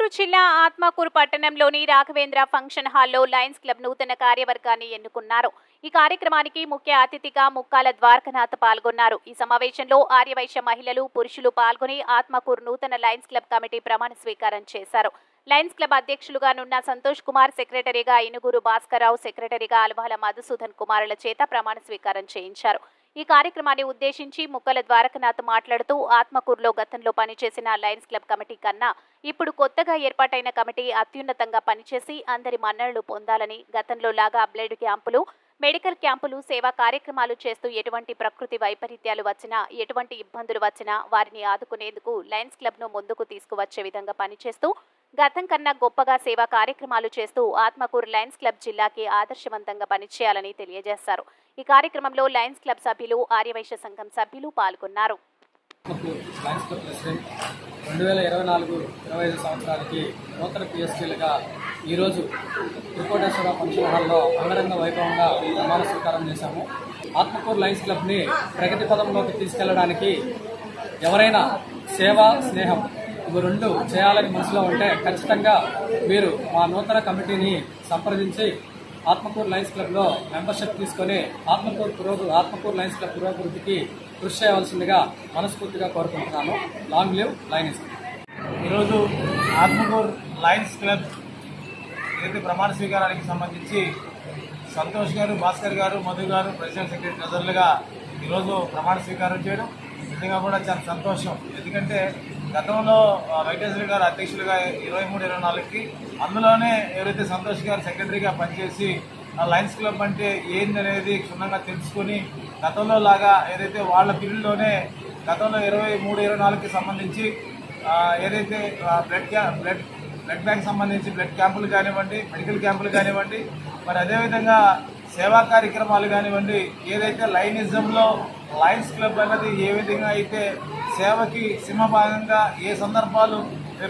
గుంటూరు జిల్లా ఆత్మకూరు పట్టణంలోని రాఘవేంద్ర ఫంక్షన్ హాల్లో లయన్స్ క్లబ్ నూతన కార్యవర్గాన్ని ఎన్నుకున్నారు. ఈ కార్యక్రమానికి ముఖ్య అతిథిగా ముక్కాల ద్వారకనాథ్ పాల్గొన్నారు. ఈ సమావేశంలో ఆర్యవైశ్య మహిళలు, పురుషులు పాల్గొని ఆత్మకూరు నూతన లయన్స్ క్లబ్ కమిటీ ప్రమాణ స్వీకారం చేశారు. లయన్స్ క్లబ్ అధ్యక్షులుగా నున్న సంతోష్ కుమార్, సెక్రటరీగా ఇనుగురు భాస్కర్రావు, సెక్రటరీగా అల్వాల మధుసూదన్ కుమారుల చేత ప్రమాణ స్వీకారం చేయించారు. ఈ కార్యక్రమాన్ని ఉద్దేశించి ముక్కల ద్వారకనాథ్ మాట్లాడుతూ ఆత్మకూరులో గతంలో పనిచేసిన లయన్స్ క్లబ్ కమిటీ కన్నా ఇప్పుడు కొత్తగా ఏర్పాటైన కమిటీ అత్యున్నతంగా పనిచేసి అందరి మన్ననలు పొందాలని, గతంలో లాగా బ్లడ్ క్యాంపులు, మెడికల్ క్యాంపులు, సేవా కార్యక్రమాలు చేస్తూ ఎటువంటి ప్రకృతి వైపరీత్యాలు వచ్చినా, ఎటువంటి ఇబ్బందులు వచ్చినా వారిని ఆదుకునేందుకు లయన్స్ క్లబ్ను ముందుకు తీసుకువచ్చే విధంగా పనిచేస్తూ గతం కన్నా గొప్పగా సేవా కార్యక్రమాలు చేస్తూ ఆత్మకూరు లయన్స్ క్లబ్ జిల్లాకి ఆదర్శవంతంగా పనిచేయాలని తెలియజేశారు. ఈ కార్యక్రమంలో లయన్స్ క్లబ్ సభ్యులు, ఆర్యవైశ్య సంఘం సభ్యులు పాల్గొన్నారు. 2024-25 సంవత్సరానికి నూతన పిఎస్టీలుగా ఈరోజు త్రికోటేశ్వర ఫంక్షన్ హాల్లో అంగరంగ వైభవంగా ప్రమాణ స్వీకారం చేశాము. ఆత్మకూరు లయన్స్ క్లబ్ని ప్రగతి పదంలోకి తీసుకెళ్లడానికి ఎవరైనా సేవ, స్నేహం ఇవి రెండు చేయాలని మనసులో ఉంటే ఖచ్చితంగా మీరు మా నూతన కమిటీని సంప్రదించి ఆత్మకూరు లయన్స్ క్లబ్లో మెంబర్షిప్ తీసుకొని ఆత్మకూరు లయన్స్ క్లబ్ పురోభివృద్ధికి కృషి చేయవలసిందిగా మనస్ఫూర్తిగా కోరుకుంటున్నాను. Long live Lions. ఈరోజు ఆత్మకూరు లయన్స్ క్లబ్ ఏదైతే ప్రమాణ స్వీకారానికి సంబంధించి సంతోష్ గారు, భాస్కర్ గారు, మధు గారు ప్రెసిడెంట్, సెక్రటరీ, ట్రెజరర్లుగా ఈరోజు ప్రమాణ స్వీకారం చేయడం నిజంగా కూడా చాలా సంతోషం. ఎందుకంటే గతంలో వెంకటేశ్వర గారు అధ్యక్షులుగా 23-24కి అందులోనే ఎవరైతే సంతోష్ గారు సెక్రటరీగా పనిచేసి లయన్స్ క్లబ్ అంటే ఏందనేది క్షుణ్ణంగా తెలుసుకొని గతంలో లాగా ఏదైతే వాళ్ళ పీరియడ్లోనే గతంలో 23-24కి సంబంధించి ఏదైతే బ్లడ్ బ్యాంక్ సంబంధించి బ్లడ్ క్యాంపులు కానివ్వండి, మెడికల్ క్యాంపులు కానివ్వండి, మరి అదేవిధంగా సేవా కార్యక్రమాలు కానివ్వండి, ఏదైతే లయనిజంలో లయన్స్ క్లబ్ అన్నది ఏ విధంగా అయితే సేవకి సింహభాగంగా ఏ సందర్భాలు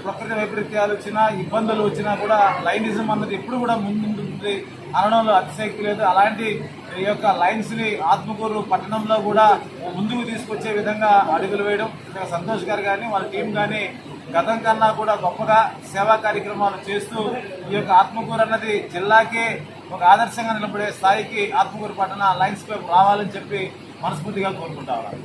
ప్రకృతి వైపరీత్యాలు వచ్చినా, ఇబ్బందులు వచ్చినా కూడా లయనిజం అన్నది ఎప్పుడు కూడా ముందుంటుంది అనడంలో అతిశక్తి లేదు. అలాంటి ఈ యొక్క లయన్స్ని ఆత్మకూరు పట్టణంలో కూడా ముందుకు తీసుకొచ్చే విధంగా అడుగులు వేయడం సంతోష్ గారు కానీ వాళ్ళ టీం కానీ గతం కన్నా కూడా గొప్పగా సేవా కార్యక్రమాలు చేస్తూ ఈ యొక్క ఆత్మకూరు అన్నది జిల్లాకే ఒక ఆదర్శంగా నిలబడే స్థాయికి ఆత్మకూరు పట్టణ లయన్స్ క్లబ్ రావాలని చెప్పి మనస్ఫూర్తిగా కోరుకుంటా ఉన్నాను.